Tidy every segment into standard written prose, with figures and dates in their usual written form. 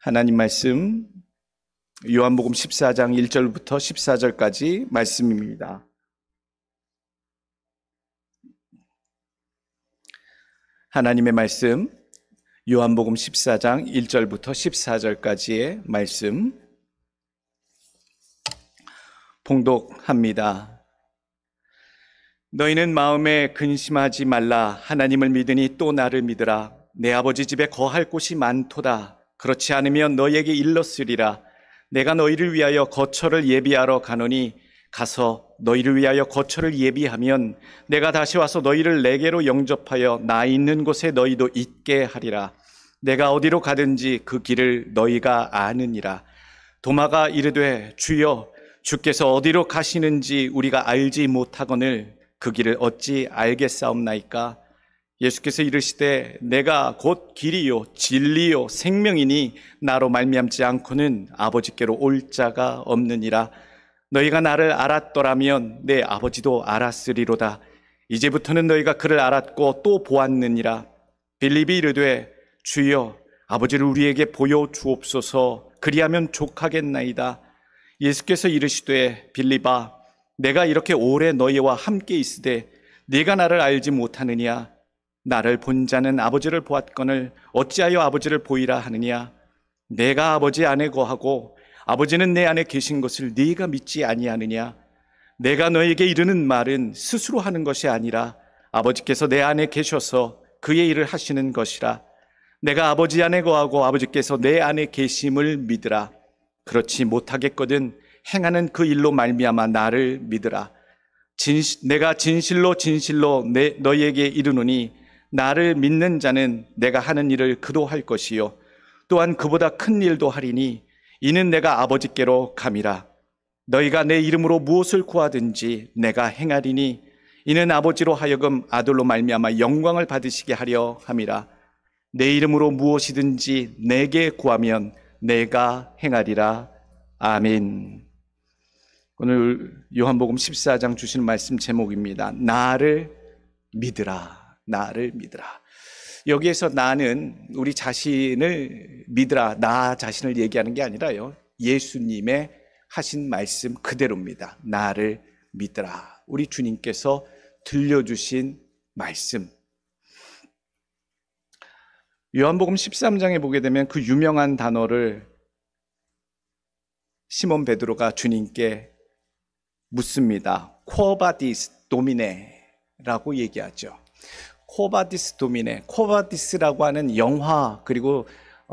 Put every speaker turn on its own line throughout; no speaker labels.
하나님 말씀 요한복음 14장 1절부터 14절까지 말씀입니다. 하나님의 말씀 요한복음 14장 1절부터 14절까지의 말씀 봉독합니다. 너희는 마음에 근심하지 말라. 하나님을 믿으니 또 나를 믿으라. 내 아버지 집에 거할 곳이 많도다. 그렇지 않으면 너희에게 일렀으리라. 내가 너희를 위하여 거처를 예비하러 가노니 가서 너희를 위하여 거처를 예비하면 내가 다시 와서 너희를 내게로 영접하여 나 있는 곳에 너희도 있게 하리라. 내가 어디로 가든지 그 길을 너희가 아느니라. 도마가 이르되 주여 주께서 어디로 가시는지 우리가 알지 못하거늘 그 길을 어찌 알겠사옵나이까? 예수께서 이르시되 내가 곧 길이요 진리요 생명이니 나로 말미암지 않고는 아버지께로 올 자가 없느니라. 너희가 나를 알았더라면 내 아버지도 알았으리로다. 이제부터는 너희가 그를 알았고 또 보았느니라. 빌립이 이르되 주여 아버지를 우리에게 보여 주옵소서. 그리하면 족하겠나이다. 예수께서 이르시되 빌립아 내가 이렇게 오래 너희와 함께 있으되 네가 나를 알지 못하느냐? 나를 본 자는 아버지를 보았거늘 어찌하여 아버지를 보이라 하느냐? 내가 아버지 안에 거하고 아버지는 내 안에 계신 것을 네가 믿지 아니하느냐? 내가 너에게 이르는 말은 스스로 하는 것이 아니라 아버지께서 내 안에 계셔서 그의 일을 하시는 것이라. 내가 아버지 안에 거하고 아버지께서 내 안에 계심을 믿으라. 그렇지 못하겠거든 행하는 그 일로 말미암아 나를 믿으라. 내가 진실로 너희에게 이르노니 나를 믿는 자는 내가 하는 일을 그도 할 것이요 또한 그보다 큰 일도 하리니 이는 내가 아버지께로 감이라. 너희가 내 이름으로 무엇을 구하든지 내가 행하리니 이는 아버지로 하여금 아들로 말미암아 영광을 받으시게 하려 함이라. 내 이름으로 무엇이든지 내게 구하면 내가 행하리라. 아멘. 오늘 요한복음 14장 주시는 말씀 제목입니다. 나를 믿으라. 나를 믿으라. 여기에서 나는 우리 자신을 믿으라, 나 자신을 얘기하는 게 아니라요, 예수님의 하신 말씀 그대로입니다. 나를 믿으라. 우리 주님께서 들려주신 말씀. 요한복음 13장에 보게 되면 그 유명한 단어를 시몬 베드로가 주님께 묻습니다. 쿼바디스 도미네라고 얘기하죠. 쿼바디스 도미네, 쿼바디스라고 하는 영화 그리고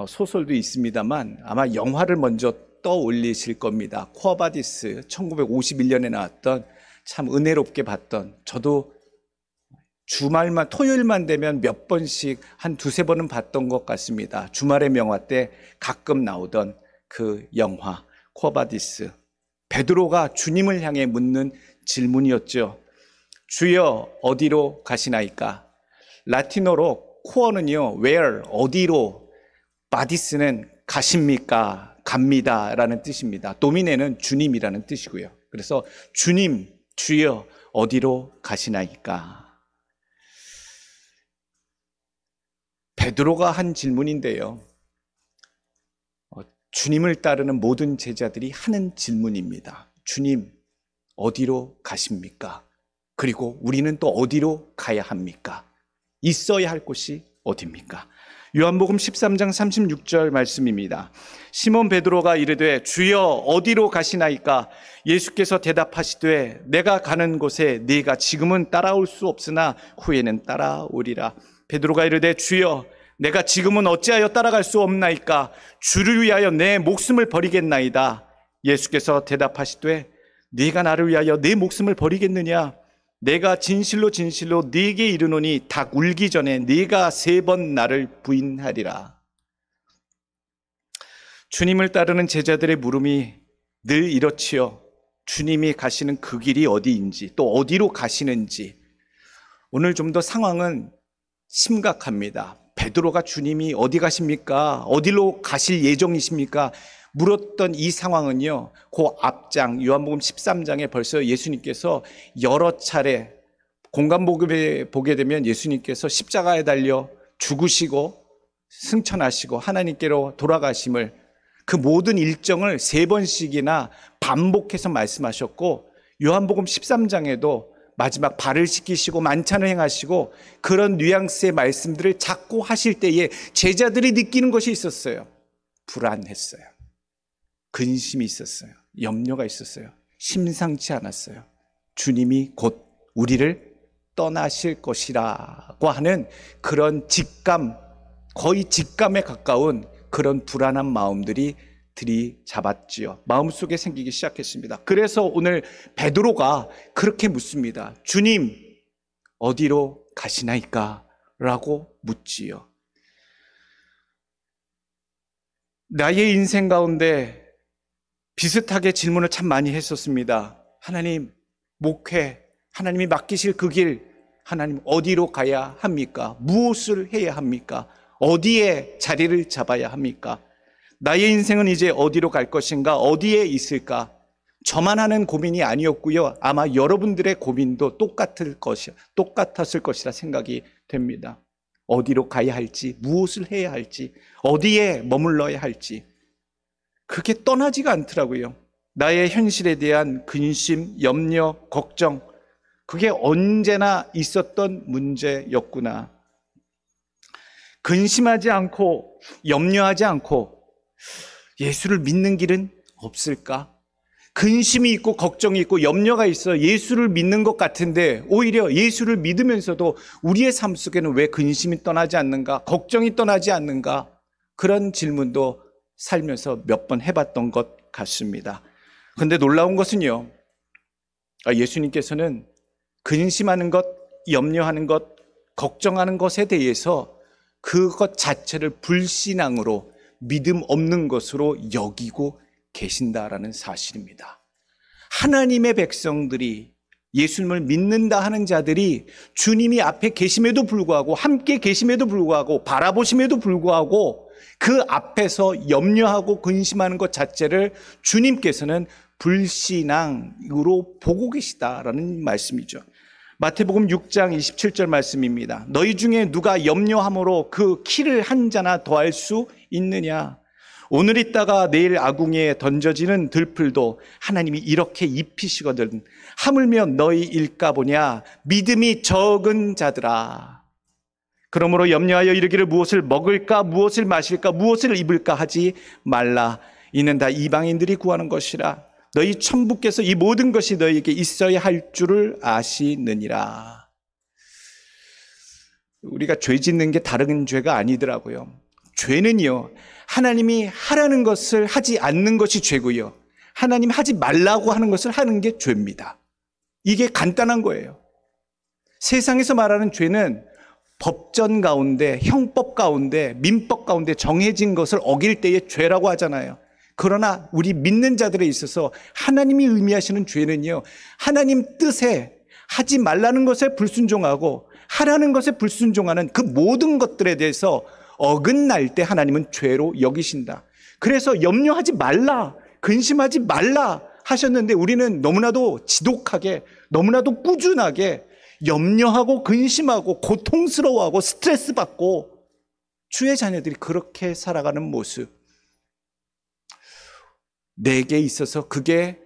소설도 있습니다만 아마 영화를 먼저 떠올리실 겁니다. 쿼바디스 1951년에 나왔던 참 은혜롭게 봤던, 저도 주말만 토요일만 되면 몇 번씩 한 두세 번은 봤던 것 같습니다. 주말의 명화 때 가끔 나오던 그 영화 쿼바디스. 베드로가 주님을 향해 묻는 질문이었죠. 주여 어디로 가시나이까? 라틴어로 코어는요, where, 어디로, 바디스는 가십니까? 갑니다 라는 뜻입니다. 도미네는 주님이라는 뜻이고요. 그래서 주님, 주여 어디로 가시나이까? 베드로가 한 질문인데요, 주님을 따르는 모든 제자들이 하는 질문입니다. 주님, 어디로 가십니까? 그리고 우리는 또 어디로 가야 합니까? 있어야 할 곳이 어디입니까? 요한복음 13장 36절 말씀입니다. 시몬 베드로가 이르되 주여 어디로 가시나이까? 예수께서 대답하시되 내가 가는 곳에 네가 지금은 따라올 수 없으나 후에는 따라오리라. 베드로가 이르되 주여 내가 지금은 어찌하여 따라갈 수 없나이까? 주를 위하여 내 목숨을 버리겠나이다. 예수께서 대답하시되 네가 나를 위하여 내 목숨을 버리겠느냐? 내가 진실로 네게 이르노니 닭 울기 전에 네가 3번 나를 부인하리라. 주님을 따르는 제자들의 물음이 늘 이렇지요. 주님이 가시는 그 길이 어디인지, 또 어디로 가시는지. 오늘 좀 더 상황은 심각합니다. 베드로가 주님이 어디 가십니까? 어디로 가실 예정이십니까? 물었던 이 상황은요, 그 앞장 요한복음 13장에 벌써 예수님께서 여러 차례 공간복음에 보게 되면 예수님께서 십자가에 달려 죽으시고 승천하시고 하나님께로 돌아가심을, 그 모든 일정을 3번씩이나 반복해서 말씀하셨고, 요한복음 13장에도 마지막 발을 씻기시고 만찬을 행하시고 그런 뉘앙스의 말씀들을 자꾸 하실 때에 제자들이 느끼는 것이 있었어요. 불안했어요. 근심이 있었어요. 염려가 있었어요. 심상치 않았어요. 주님이 곧 우리를 떠나실 것이라고 하는 그런 직감, 거의 직감에 가까운 그런 불안한 마음들이 들이잡았지요. 마음속에 생기기 시작했습니다. 그래서 오늘 베드로가 그렇게 묻습니다. 주님, 어디로 가시나이까? 라고 묻지요. 나의 인생 가운데 비슷하게 질문을 참 많이 했었습니다. 하나님, 목회, 하나님이 맡기실 그 길, 하나님 어디로 가야 합니까? 무엇을 해야 합니까? 어디에 자리를 잡아야 합니까? 나의 인생은 이제 어디로 갈 것인가? 어디에 있을까? 저만 하는 고민이 아니었고요. 아마 여러분들의 고민도 똑같았을 것이라 생각이 됩니다. 어디로 가야 할지, 무엇을 해야 할지, 어디에 머물러야 할지. 그게 떠나지가 않더라고요. 나의 현실에 대한 근심, 염려, 걱정, 그게 언제나 있었던 문제였구나. 근심하지 않고 염려하지 않고 예수를 믿는 길은 없을까? 근심이 있고 걱정이 있고 염려가 있어 예수를 믿는 것 같은데 오히려 예수를 믿으면서도 우리의 삶 속에는 왜 근심이 떠나지 않는가? 걱정이 떠나지 않는가? 그런 질문도 살면서 몇 번 해봤던 것 같습니다. 그런데 놀라운 것은요, 예수님께서는 근심하는 것, 염려하는 것, 걱정하는 것에 대해서 그것 자체를 불신앙으로, 믿음 없는 것으로 여기고 계신다라는 사실입니다. 하나님의 백성들이, 예수님을 믿는다 하는 자들이 주님이 앞에 계심에도 불구하고, 함께 계심에도 불구하고, 바라보심에도 불구하고 그 앞에서 염려하고 근심하는 것 자체를 주님께서는 불신앙으로 보고 계시다라는 말씀이죠. 마태복음 6장 27절 말씀입니다. 너희 중에 누가 염려함으로 그 키를 한 자나 더할 수 있느냐? 오늘 있다가 내일 아궁이에 던져지는 들풀도 하나님이 이렇게 입히시거든. 하물며 너희 일까 보냐? 믿음이 적은 자들아. 그러므로 염려하여 이르기를 무엇을 먹을까, 무엇을 마실까, 무엇을 입을까 하지 말라. 이는 다 이방인들이 구하는 것이라. 너희 천부께서 이 모든 것이 너희에게 있어야 할 줄을 아시느니라. 우리가 죄 짓는 게 다른 죄가 아니더라고요. 죄는요, 하나님이 하라는 것을 하지 않는 것이 죄고요, 하나님 하지 말라고 하는 것을 하는 게 죄입니다. 이게 간단한 거예요. 세상에서 말하는 죄는 법전 가운데, 형법 가운데, 민법 가운데 정해진 것을 어길 때의 죄라고 하잖아요. 그러나 우리 믿는 자들에 있어서 하나님이 의미하시는 죄는요, 하나님 뜻에 하지 말라는 것에 불순종하고 하라는 것에 불순종하는 그 모든 것들에 대해서 어긋날 때 하나님은 죄로 여기신다. 그래서 염려하지 말라, 근심하지 말라 하셨는데 우리는 너무나도 지독하게, 너무나도 꾸준하게 염려하고 근심하고 고통스러워하고 스트레스 받고, 주의 자녀들이 그렇게 살아가는 모습, 내게 있어서 그게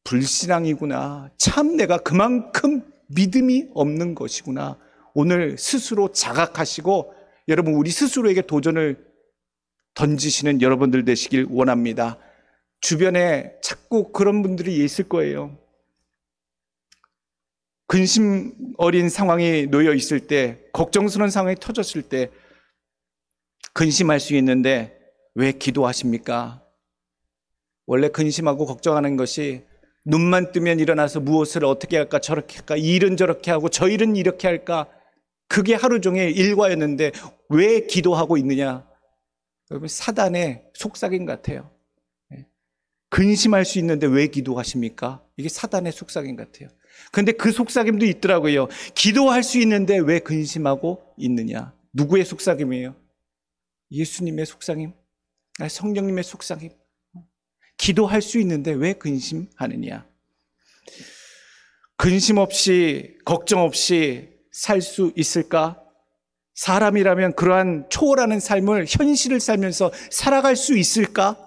불신앙이구나, 참 내가 그만큼 믿음이 없는 것이구나, 오늘 스스로 자각하시고 여러분, 우리 스스로에게 도전을 던지시는 여러분들 되시길 원합니다. 주변에 자꾸 그런 분들이 있을 거예요. 근심 어린 상황에 놓여 있을 때, 걱정스러운 상황이 터졌을 때 근심할 수 있는데 왜 기도하십니까? 원래 근심하고 걱정하는 것이 눈만 뜨면 일어나서 무엇을 어떻게 할까, 저렇게 할까, 이 일은 저렇게 하고 저 일은 이렇게 할까, 그게 하루 종일 일과였는데 왜 기도하고 있느냐? 여러분, 사단의 속삭임 같아요. 근심할 수 있는데 왜 기도하십니까? 이게 사단의 속삭임 같아요. 그런데 그 속삭임도 있더라고요. 기도할 수 있는데 왜 근심하고 있느냐? 누구의 속삭임이에요? 예수님의 속삭임? 성령님의 속삭임? 기도할 수 있는데 왜 근심하느냐? 근심 없이, 걱정 없이 살 수 있을까? 사람이라면 그러한 초월하는 삶을, 현실을 살면서 살아갈 수 있을까?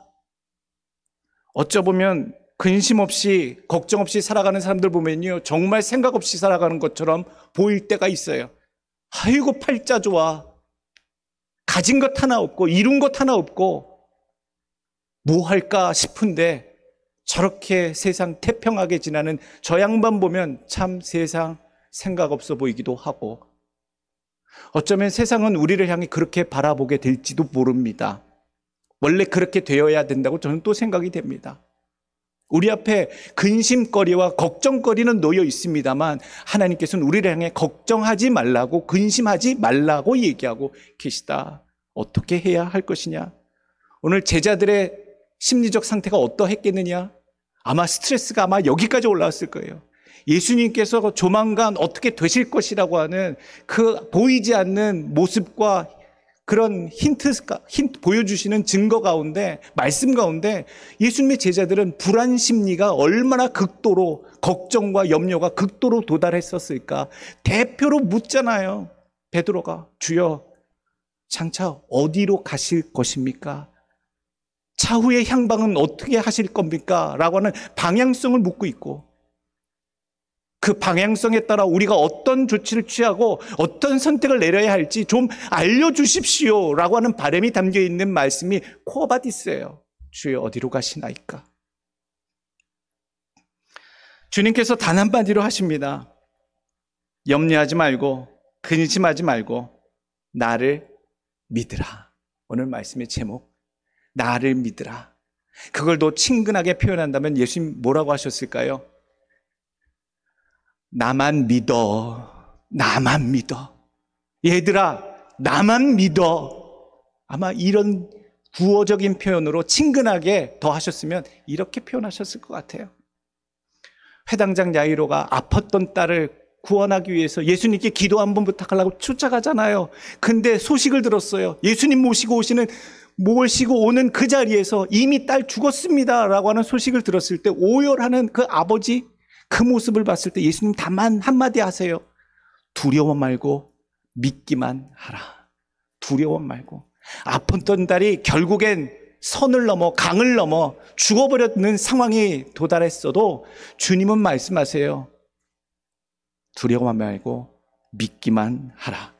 어쩌보면 근심 없이, 걱정 없이 살아가는 사람들 보면요, 정말 생각 없이 살아가는 것처럼 보일 때가 있어요. 아이고, 팔자 좋아. 가진 것 하나 없고, 이룬 것 하나 없고, 뭐 할까 싶은데, 저렇게 세상 태평하게 지나는 저 양반 보면 참 세상 생각 없어 보이기도 하고, 어쩌면 세상은 우리를 향해 그렇게 바라보게 될지도 모릅니다. 원래 그렇게 되어야 된다고 저는 또 생각이 됩니다. 우리 앞에 근심거리와 걱정거리는 놓여 있습니다만 하나님께서는 우리를 향해 걱정하지 말라고, 근심하지 말라고 얘기하고 계시다. 어떻게 해야 할 것이냐? 오늘 제자들의 심리적 상태가 어떠했겠느냐? 아마 스트레스가 아마 여기까지 올라왔을 거예요. 예수님께서 조만간 어떻게 되실 것이라고 하는 그 보이지 않는 모습과 그런 힌트 보여주시는 증거 가운데, 말씀 가운데 예수님의 제자들은 불안 심리가 얼마나 극도로, 걱정과 염려가 극도로 도달했었을까? 대표로 묻잖아요. 베드로가, 주여, 장차 어디로 가실 것입니까? 차후의 향방은 어떻게 하실 겁니까? 라고 하는 방향성을 묻고 있고, 그 방향성에 따라 우리가 어떤 조치를 취하고 어떤 선택을 내려야 할지 좀 알려주십시오 라고 하는 바람이 담겨있는 말씀이 코어바디스예요. 주여 어디로 가시나이까? 주님께서 단 한마디로 하십니다. 염려하지 말고 근심하지 말고 나를 믿으라. 오늘 말씀의 제목, 나를 믿으라. 그걸 더 친근하게 표현한다면 예수님 뭐라고 하셨을까요? 나만 믿어. 나만 믿어. 얘들아, 나만 믿어. 아마 이런 구어적인 표현으로 친근하게 더 하셨으면 이렇게 표현하셨을 것 같아요. 회당장 야이로가 아팠던 딸을 구원하기 위해서 예수님께 기도 한번 부탁하려고 쫓아가잖아요. 근데 소식을 들었어요. 예수님 모시고 오는 그 자리에서 이미 딸 죽었습니다 라고 하는 소식을 들었을 때 오열하는 그 아버지, 그 모습을 봤을 때 예수님 다만 한마디 하세요. 두려워 말고 믿기만 하라. 두려워 말고. 아팠던 딸이 결국엔 선을 넘어, 강을 넘어 죽어버렸는 상황이 도달했어도 주님은 말씀하세요. 두려워 말고 믿기만 하라.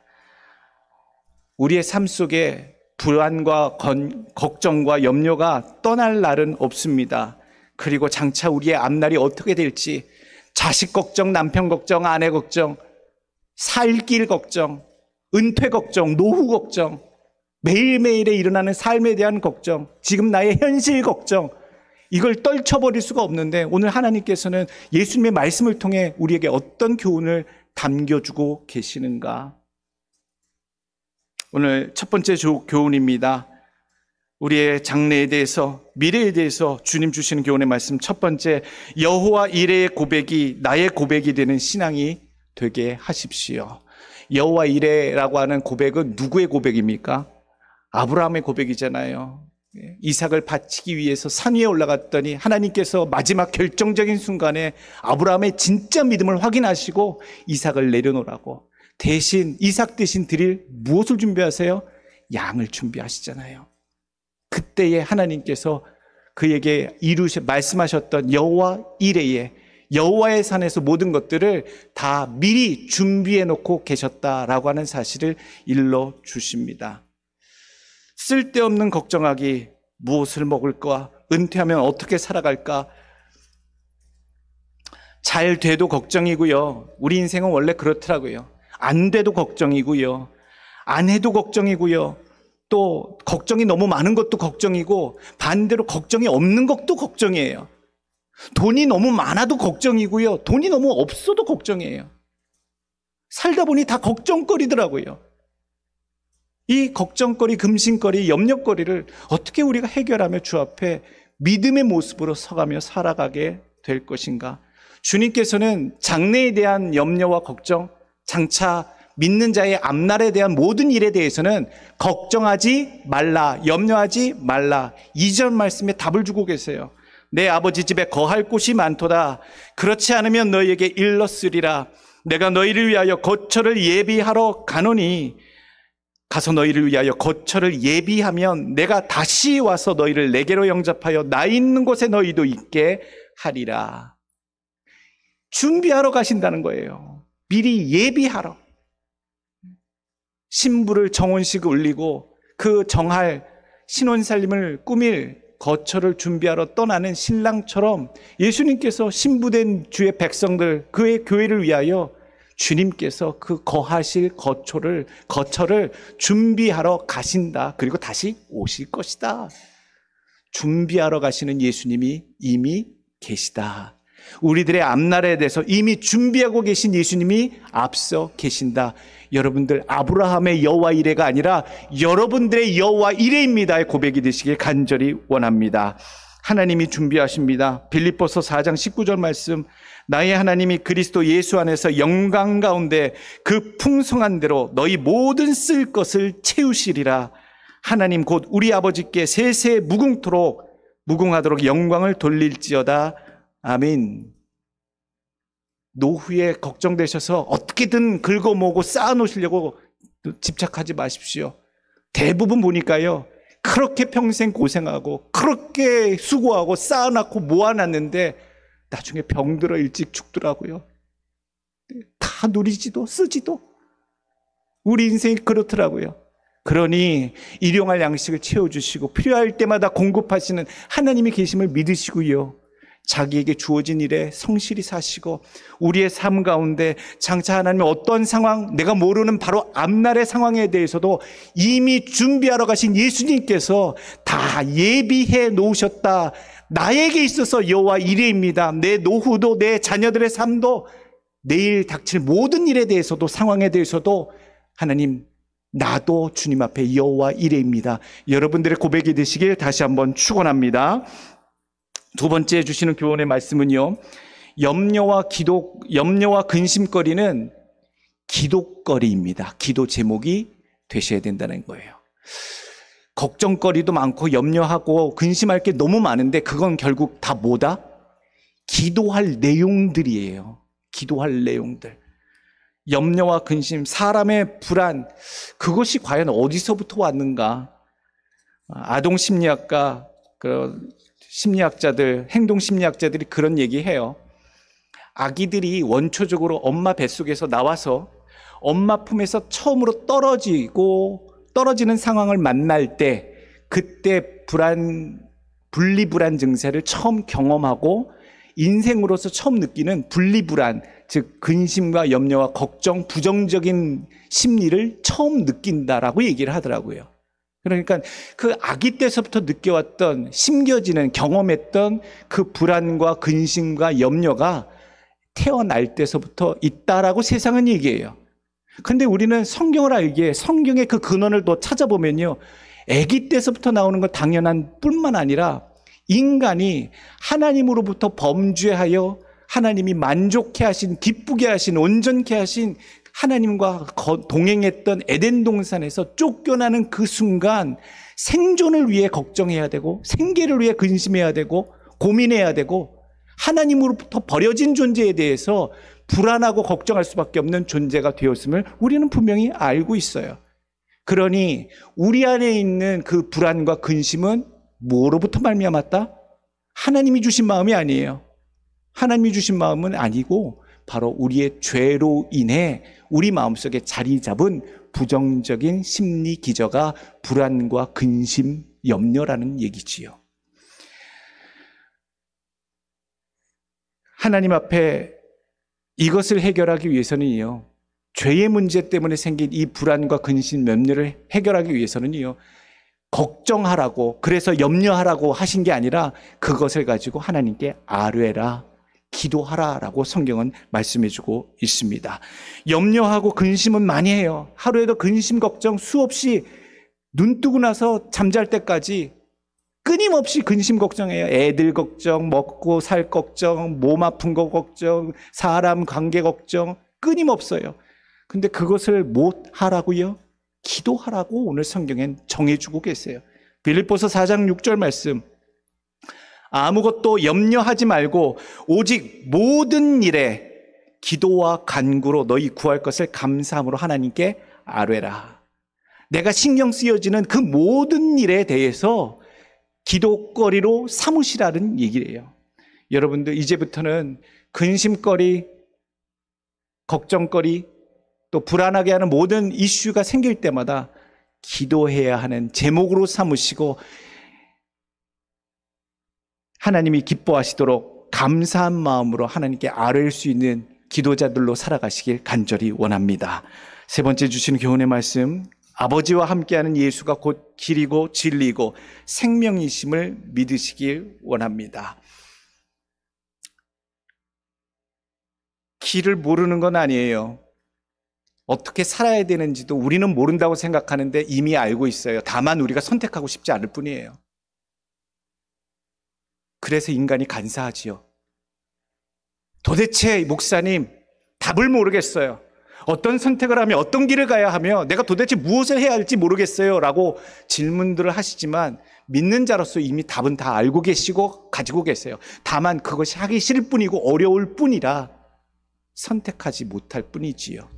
우리의 삶 속에 불안과 걱정과 염려가 떠날 날은 없습니다. 그리고 장차 우리의 앞날이 어떻게 될지, 자식 걱정, 남편 걱정, 아내 걱정, 살 길 걱정, 은퇴 걱정, 노후 걱정, 매일매일에 일어나는 삶에 대한 걱정, 지금 나의 현실 걱정, 이걸 떨쳐버릴 수가 없는데 오늘 하나님께서는 예수님의 말씀을 통해 우리에게 어떤 교훈을 담겨주고 계시는가? 오늘 첫 번째 교훈입니다. 우리의 장래에 대해서, 미래에 대해서 주님 주시는 교훈의 말씀, 첫 번째, 여호와 이레의 고백이 나의 고백이 되는 신앙이 되게 하십시오. 여호와 이레라고 하는 고백은 누구의 고백입니까? 아브라함의 고백이잖아요. 이삭을 바치기 위해서 산 위에 올라갔더니 하나님께서 마지막 결정적인 순간에 아브라함의 진짜 믿음을 확인하시고 이삭을 내려놓으라고, 대신 이삭 대신 드릴 무엇을 준비하세요? 양을 준비하시잖아요. 그때에 하나님께서 그에게 말씀하셨던 여호와 이레의, 여호와의 산에서 모든 것들을 다 미리 준비해 놓고 계셨다라고 하는 사실을 일러 주십니다. 쓸데없는 걱정하기, 무엇을 먹을까, 은퇴하면 어떻게 살아갈까, 잘 돼도 걱정이고요. 우리 인생은 원래 그렇더라고요. 안 돼도 걱정이고요. 안 해도 걱정이고요. 또 걱정이 너무 많은 것도 걱정이고, 반대로 걱정이 없는 것도 걱정이에요. 돈이 너무 많아도 걱정이고요. 돈이 너무 없어도 걱정이에요. 살다 보니 다 걱정거리더라고요. 이 걱정거리, 금신거리, 염려거리를 어떻게 우리가 해결하며 주 앞에 믿음의 모습으로 서가며 살아가게 될 것인가? 주님께서는 장래에 대한 염려와 걱정, 장차 믿는 자의 앞날에 대한 모든 일에 대해서는 걱정하지 말라, 염려하지 말라, 이전 말씀에 답을 주고 계세요. 내 아버지 집에 거할 곳이 많도다. 그렇지 않으면 너희에게 일렀으리라. 내가 너희를 위하여 거처를 예비하러 가노니 가서 너희를 위하여 거처를 예비하면 내가 다시 와서 너희를 내게로 영접하여 나 있는 곳에 너희도 있게 하리라. 준비하러 가신다는 거예요. 미리 예비하러. 신부를 정혼식 올리고 그 정할 신혼살림을 꾸밀 거처를 준비하러 떠나는 신랑처럼 예수님께서 신부된 주의 백성들, 그의 교회를 위하여 주님께서 그 거하실 거처를 준비하러 가신다. 그리고 다시 오실 것이다. 준비하러 가시는 예수님이 이미 계시다. 우리들의 앞날에 대해서 이미 준비하고 계신 예수님이 앞서 계신다. 여러분들, 아브라함의 여호와 이레가 아니라 여러분들의 여호와 이레입니다의 고백이 되시길 간절히 원합니다. 하나님이 준비하십니다. 빌립보서 4장 19절 말씀, 나의 하나님이 그리스도 예수 안에서 영광 가운데 그 풍성한 대로 너희 모든 쓸 것을 채우시리라. 하나님 곧 우리 아버지께 세세 무궁하도록 영광을 돌릴지어다. 아멘. 노후에 걱정되셔서 어떻게든 긁어모으고 쌓아놓으시려고 집착하지 마십시오. 대부분 보니까요, 그렇게 평생 고생하고 그렇게 수고하고 쌓아놨고 모아놨는데 나중에 병들어 일찍 죽더라고요. 다 누리지도 쓰지도. 우리 인생이 그렇더라고요. 그러니 일용할 양식을 채워주시고 필요할 때마다 공급하시는 하나님이 계심을 믿으시고요, 자기에게 주어진 일에 성실히 사시고 우리의 삶 가운데 장차 하나님의 어떤 상황, 내가 모르는 바로 앞날의 상황에 대해서도 이미 준비하러 가신 예수님께서 다 예비해 놓으셨다. 나에게 있어서 여호와 이레입니다. 내 노후도 내 자녀들의 삶도 내일 닥칠 모든 일에 대해서도 상황에 대해서도 하나님, 나도 주님 앞에 여호와 이레입니다. 여러분들의 고백이 되시길 다시 한번 축원합니다. 두 번째 주시는 교훈의 말씀은요, 염려와 근심거리는 기도거리입니다. 기도 제목이 되셔야 된다는 거예요. 걱정거리도 많고 염려하고 근심할 게 너무 많은데 그건 결국 다 뭐다? 기도할 내용들이에요. 기도할 내용들. 염려와 근심, 사람의 불안, 그것이 과연 어디서부터 왔는가? 아동 심리학가, 심리학자들, 행동 심리학자들이 그런 얘기해요. 아기들이 원초적으로 엄마 뱃속에서 나와서 엄마 품에서 처음으로 떨어지는 상황을 만날 때, 그때 분리불안 증세를 처음 경험하고 인생으로서 처음 느끼는 분리불안, 즉 근심과 염려와 걱정, 부정적인 심리를 처음 느낀다라고 얘기를 하더라고요. 그러니까 그 아기 때서부터 느껴왔던, 심겨지는, 경험했던 그 불안과 근심과 염려가 태어날 때서부터 있다라고 세상은 얘기해요. 근데 우리는 성경을 알기에 성경의 그 근원을 더 찾아보면요, 아기 때서부터 나오는 건 당연한 뿐만 아니라 인간이 하나님으로부터 범죄하여 하나님이 만족해 하신, 기쁘게 하신, 온전케 하신 하나님과 동행했던 에덴 동산에서 쫓겨나는 그 순간 생존을 위해 걱정해야 되고, 생계를 위해 근심해야 되고, 고민해야 되고, 하나님으로부터 버려진 존재에 대해서 불안하고 걱정할 수밖에 없는 존재가 되었음을 우리는 분명히 알고 있어요. 그러니 우리 안에 있는 그 불안과 근심은 뭐로부터 말미암았다? 하나님이 주신 마음이 아니에요. 하나님이 주신 마음은 아니고 바로 우리의 죄로 인해 우리 마음속에 자리 잡은 부정적인 심리 기저가 불안과 근심, 염려라는 얘기지요. 하나님 앞에 이것을 해결하기 위해서는요, 죄의 문제 때문에 생긴 이 불안과 근심, 염려를 해결하기 위해서는요, 걱정하라고, 그래서 염려하라고 하신 게 아니라 그것을 가지고 하나님께 아뢰라, 기도하라라고 성경은 말씀해주고 있습니다. 염려하고 근심은 많이 해요. 하루에도 근심 걱정 수없이, 눈 뜨고 나서 잠잘 때까지 끊임없이 근심 걱정해요. 애들 걱정, 먹고 살 걱정, 몸 아픈 거 걱정, 사람 관계 걱정, 끊임없어요. 근데 그것을 못 하라고요? 기도하라고 오늘 성경엔 정해주고 계세요. 빌립보서 4장 6절 말씀, 아무것도 염려하지 말고 오직 모든 일에 기도와 간구로 너희 구할 것을 감사함으로 하나님께 아뢰라. 내가 신경 쓰여지는 그 모든 일에 대해서 기도거리로 삼으시라는 얘기예요. 여러분들 이제부터는 근심거리, 걱정거리, 또 불안하게 하는 모든 이슈가 생길 때마다 기도해야 하는 제목으로 삼으시고 하나님이 기뻐하시도록 감사한 마음으로 하나님께 아뢰일 수 있는 기도자들로 살아가시길 간절히 원합니다. 세 번째 주시는 교훈의 말씀, 아버지와 함께하는 예수가 곧 길이고 진리고 생명이심을 믿으시길 원합니다. 길을 모르는 건 아니에요. 어떻게 살아야 되는지도 우리는 모른다고 생각하는데 이미 알고 있어요. 다만 우리가 선택하고 싶지 않을 뿐이에요. 그래서 인간이 간사하지요. 도대체 목사님, 답을 모르겠어요. 어떤 선택을 하며 어떤 길을 가야 하며 내가 도대체 무엇을 해야 할지 모르겠어요 라고 질문들을 하시지만 믿는 자로서 이미 답은 다 알고 계시고 가지고 계세요. 다만 그것이 하기 싫을 뿐이고 어려울 뿐이라 선택하지 못할 뿐이지요.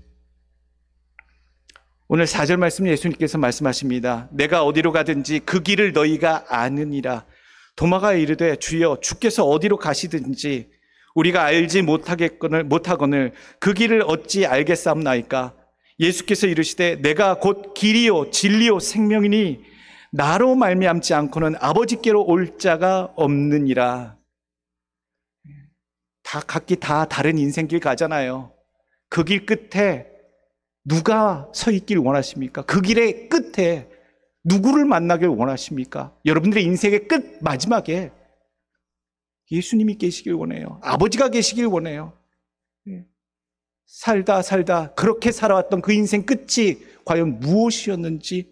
오늘 4절 말씀 예수님께서 말씀하십니다. 내가 어디로 가든지 그 길을 너희가 아느니라. 도마가 이르되 주여 주께서 어디로 가시든지 우리가 알지 못하거늘 그 길을 어찌 알겠사옵나이까. 예수께서 이르시되 내가 곧 길이요 진리요 생명이니 나로 말미암지 않고는 아버지께로 올 자가 없느니라. 다 각기 다 다른 인생길 가잖아요. 그 길 끝에 누가 서 있길 원하십니까? 그 길의 끝에 누구를 만나길 원하십니까? 여러분들의 인생의 끝 마지막에 예수님이 계시길 원해요. 아버지가 계시길 원해요. 살다 그렇게 살아왔던 그 인생 끝이 과연 무엇이었는지,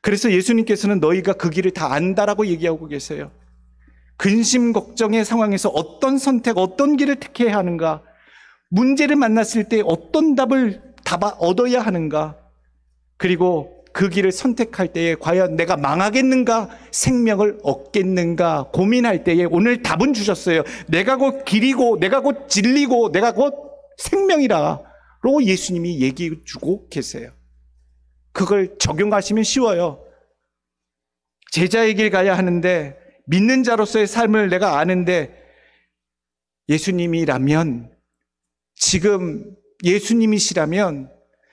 그래서 예수님께서는 너희가 그 길을 다 안다라고 얘기하고 계세요. 근심 걱정의 상황에서 어떤 선택, 어떤 길을 택해야 하는가, 문제를 만났을 때 어떤 답을 얻어야 하는가, 그리고 그 길을 선택할 때에 과연 내가 망하겠는가 생명을 얻겠는가 고민할 때에 오늘 답은 주셨어요. 내가 곧 길이고 내가 곧 진리고 내가 곧 생명이라로 예수님이 얘기해 주고 계세요. 그걸 적용하시면 쉬워요. 제자의 길 가야 하는데, 믿는 자로서의 삶을 내가 아는데, 예수님이라면, 지금 예수님이시라면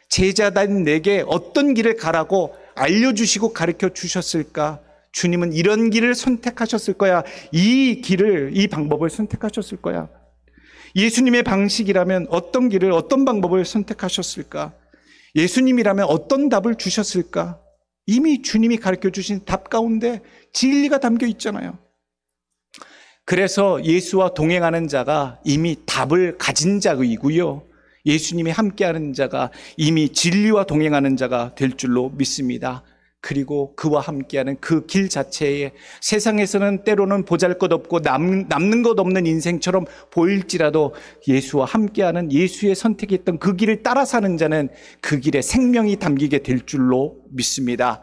제자된 내게 어떤 길을 가라고 알려주시고 가르쳐 주셨을까? 주님은 이런 길을 선택하셨을 거야. 이 길을, 이 방법을 선택하셨을 거야. 예수님의 방식이라면 어떤 길을, 어떤 방법을 선택하셨을까? 예수님이라면 어떤 답을 주셨을까? 이미 주님이 가르쳐 주신 답 가운데 진리가 담겨 있잖아요. 그래서 예수와 동행하는 자가 이미 답을 가진 자이고요, 예수님이 함께하는 자가 이미 진리와 동행하는 자가 될 줄로 믿습니다. 그리고 그와 함께하는 그 길 자체에 세상에서는 때로는 보잘것없고 남는 것 없는 인생처럼 보일지라도 예수와 함께하는, 예수의 선택했던 그 길을 따라 사는 자는 그 길에 생명이 담기게 될 줄로 믿습니다.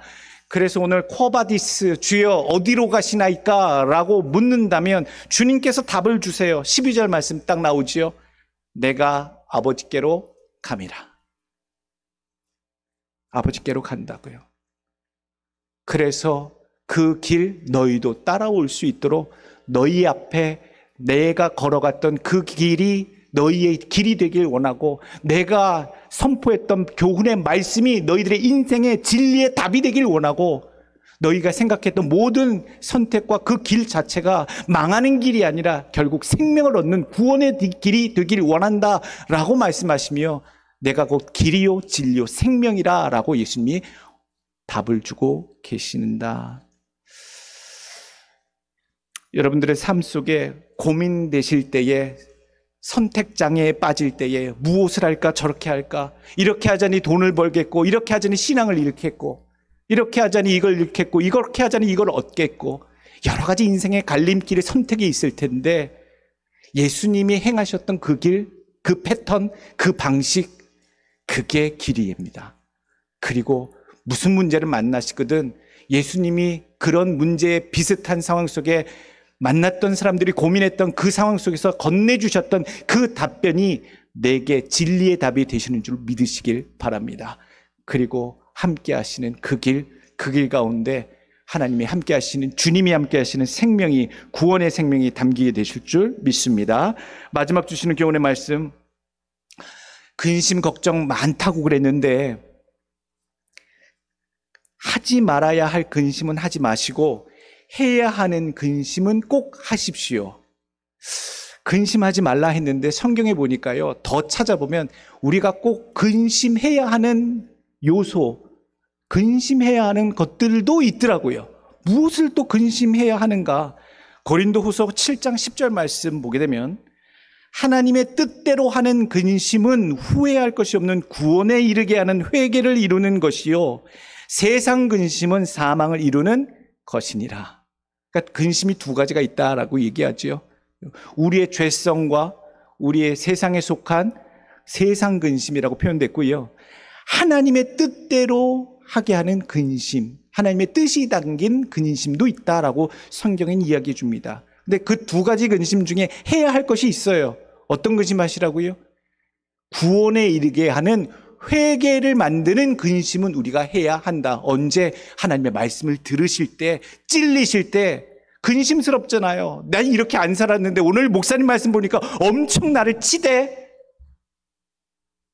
그래서 오늘 쿼바디스, 주여 어디로 가시나이까? 라고 묻는다면 주님께서 답을 주세요. 12절 말씀 딱 나오지요. 내가 아버지께로 감이라. 아버지께로 간다고요. 그래서 그 길 너희도 따라올 수 있도록 너희 앞에 내가 걸어갔던 그 길이 너희의 길이 되길 원하고, 내가 선포했던 교훈의 말씀이 너희들의 인생의 진리의 답이 되길 원하고, 너희가 생각했던 모든 선택과 그 길 자체가 망하는 길이 아니라 결국 생명을 얻는 구원의 길이 되길 원한다라고 말씀하시며, 내가 곧 길이요 진리요 생명이라 라고 예수님이 답을 주고 계시는다. 여러분들의 삶 속에 고민되실 때에, 선택장애에 빠질 때에 무엇을 할까 저렇게 할까, 이렇게 하자니 돈을 벌겠고, 이렇게 하자니 신앙을 잃겠고, 이렇게 하자니 이걸 잃겠고, 이렇게 하자니 이걸 얻겠고, 여러 가지 인생의 갈림길의 선택이 있을 텐데, 예수님이 행하셨던 그 길, 그 패턴, 그 방식, 그게 길이입니다. 그리고 무슨 문제를 만나시거든 예수님이 그런 문제에 비슷한 상황 속에 만났던 사람들이 고민했던 그 상황 속에서 건네주셨던 그 답변이 내게 진리의 답이 되시는 줄 믿으시길 바랍니다. 그리고 함께 하시는 그 길 가운데 하나님이 함께 하시는, 주님이 함께 하시는 생명이, 구원의 생명이 담기게 되실 줄 믿습니다. 마지막 주시는 교훈의 말씀, 근심 걱정 많다고 그랬는데 하지 말아야 할 근심은 하지 마시고 해야 하는 근심은 꼭 하십시오. 근심하지 말라 했는데 성경에 보니까요, 더 찾아보면 우리가 꼭 근심해야 하는 요소, 근심해야 하는 것들도 있더라고요. 무엇을 또 근심해야 하는가? 고린도후서 7장 10절 말씀 보게 되면 하나님의 뜻대로 하는 근심은 후회할 것이 없는 구원에 이르게 하는 회개를 이루는 것이요, 세상 근심은 사망을 이루는 것이니라. 그러니까 근심이 두 가지가 있다라고 얘기하죠. 우리의 죄성과 우리의 세상에 속한 세상 근심이라고 표현됐고요, 하나님의 뜻대로 하게 하는 근심, 하나님의 뜻이 담긴 근심도 있다라고 성경은 이야기해 줍니다. 근데 그 두 가지 근심 중에 해야 할 것이 있어요. 어떤 근심 하시라고요? 구원에 이르게 하는 회개를 만드는 근심은 우리가 해야 한다. 언제? 하나님의 말씀을 들으실 때, 찔리실 때 근심스럽잖아요. 난 이렇게 안 살았는데 오늘 목사님 말씀 보니까 엄청 나를 치대.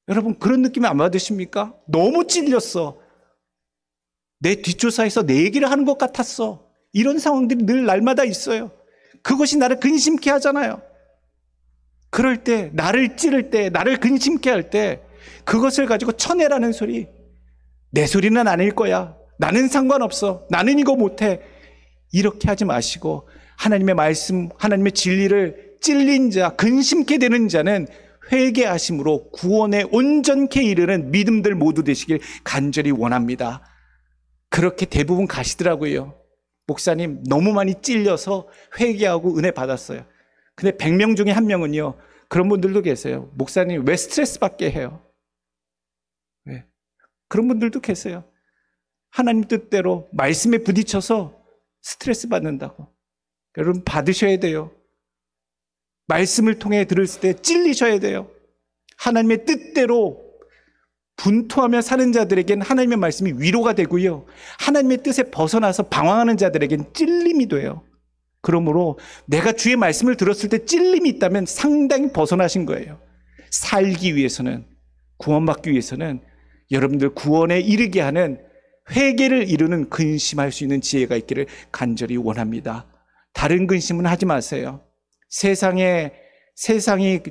여러분, 그런 느낌 안 받으십니까? 너무 찔렸어. 내 뒷조사에서 내 얘기를 하는 것 같았어. 이런 상황들이 늘 날마다 있어요. 그것이 나를 근심케 하잖아요. 그럴 때, 나를 찌를 때, 나를 근심케 할 때 그것을 가지고 쳐내라는 소리, 내 소리는 아닐 거야, 나는 상관없어, 나는 이거 못해, 이렇게 하지 마시고 하나님의 말씀, 하나님의 진리를 찔린 자, 근심케 되는 자는 회개하심으로 구원에 온전케 이르는 믿음들 모두 되시길 간절히 원합니다. 그렇게 대부분 가시더라고요. 목사님, 너무 많이 찔려서 회개하고 은혜 받았어요. 근데 100명 중에 한 명은요, 그런 분들도 계세요. 목사님, 왜 스트레스 받게 해요? 왜? 그런 분들도 계세요. 하나님 뜻대로 말씀에 부딪혀서 스트레스 받는다고. 여러분, 받으셔야 돼요. 말씀을 통해 들었을 때 찔리셔야 돼요. 하나님의 뜻대로 분투하며 사는 자들에겐 하나님의 말씀이 위로가 되고요, 하나님의 뜻에 벗어나서 방황하는 자들에겐 찔림이 돼요. 그러므로 내가 주의 말씀을 들었을 때 찔림이 있다면 상당히 벗어나신 거예요. 살기 위해서는, 구원받기 위해서는 여러분들 구원에 이르게 하는, 회개를 이루는 근심할 수 있는 지혜가 있기를 간절히 원합니다. 다른 근심은 하지 마세요. 세상이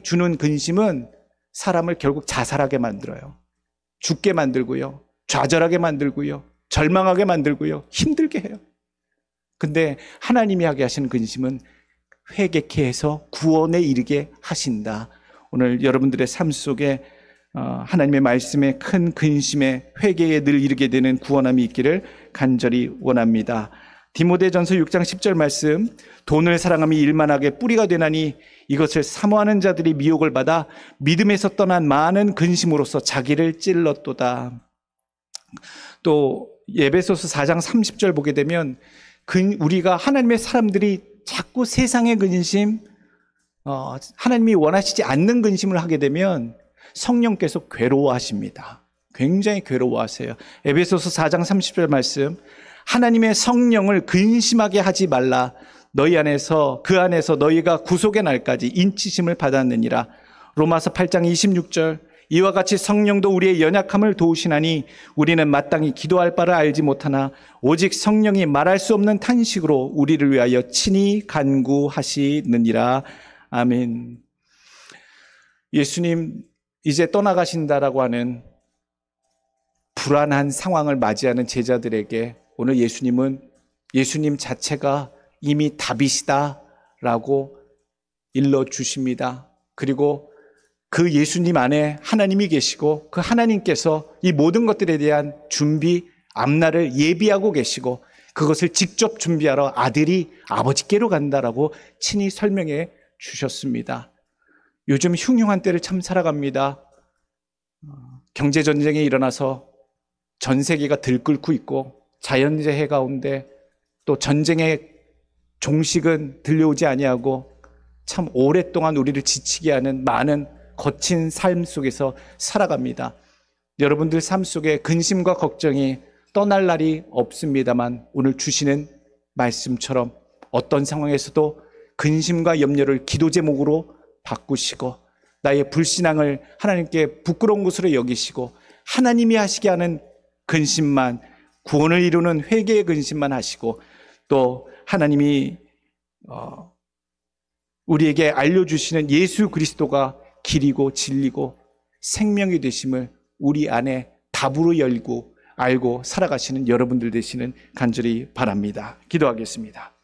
주는 근심은 사람을 결국 자살하게 만들어요. 죽게 만들고요, 좌절하게 만들고요, 절망하게 만들고요, 힘들게 해요. 근데 하나님이 하게 하시는 근심은 회개케 해서 구원에 이르게 하신다. 오늘 여러분들의 삶 속에 하나님의 말씀에 큰 근심에, 회개에 늘 이르게 되는 구원함이 있기를 간절히 원합니다. 디모데전서 6장 10절 말씀, 돈을 사랑함이 일만하게 뿌리가 되나니 이것을 사모하는 자들이 미혹을 받아 믿음에서 떠난 많은 근심으로써 자기를 찔렀도다. 또 에베소서 4장 30절 보게 되면 우리가, 하나님의 사람들이 자꾸 세상의 근심, 하나님이 원하시지 않는 근심을 하게 되면 성령께서 괴로워하십니다. 굉장히 괴로워하세요. 에베소서 4장 30절 말씀, 하나님의 성령을 근심하게 하지 말라. 너희 안에서, 그 안에서 너희가 구속의 날까지 인치심을 받았느니라. 로마서 8장 26절, 이와 같이 성령도 우리의 연약함을 도우시나니 우리는 마땅히 기도할 바를 알지 못하나 오직 성령이 말할 수 없는 탄식으로 우리를 위하여 친히 간구하시느니라. 아멘. 예수님 이제 떠나가신다라고 하는 불안한 상황을 맞이하는 제자들에게 오늘 예수님 자체가 이미 답이시다라고 일러주십니다. 그리고 그 예수님 안에 하나님이 계시고 그 하나님께서 이 모든 것들에 대한 준비, 앞날을 예비하고 계시고 그것을 직접 준비하러 아들이 아버지께로 간다라고 친히 설명해 주셨습니다. 요즘 흉흉한 때를 참 살아갑니다. 경제전쟁이 일어나서 전 세계가 들끓고 있고 자연재해 가운데 또 전쟁의 종식은 들려오지 아니하고 참 오랫동안 우리를 지치게 하는 많은 거친 삶 속에서 살아갑니다. 여러분들 삶 속에 근심과 걱정이 떠날 날이 없습니다만 오늘 주시는 말씀처럼 어떤 상황에서도 근심과 염려를 기도 제목으로 바꾸시고 나의 불신앙을 하나님께 부끄러운 것으로 여기시고 하나님이 하시게 하는 근심만, 구원을 이루는 회개의 근심만 하시고 또 하나님이 우리에게 알려주시는 예수 그리스도가 길이고 진리고 생명이 되심을 우리 안에 답으로 열고 알고 살아가시는 여러분들 되시는 간절히 바랍니다. 기도하겠습니다.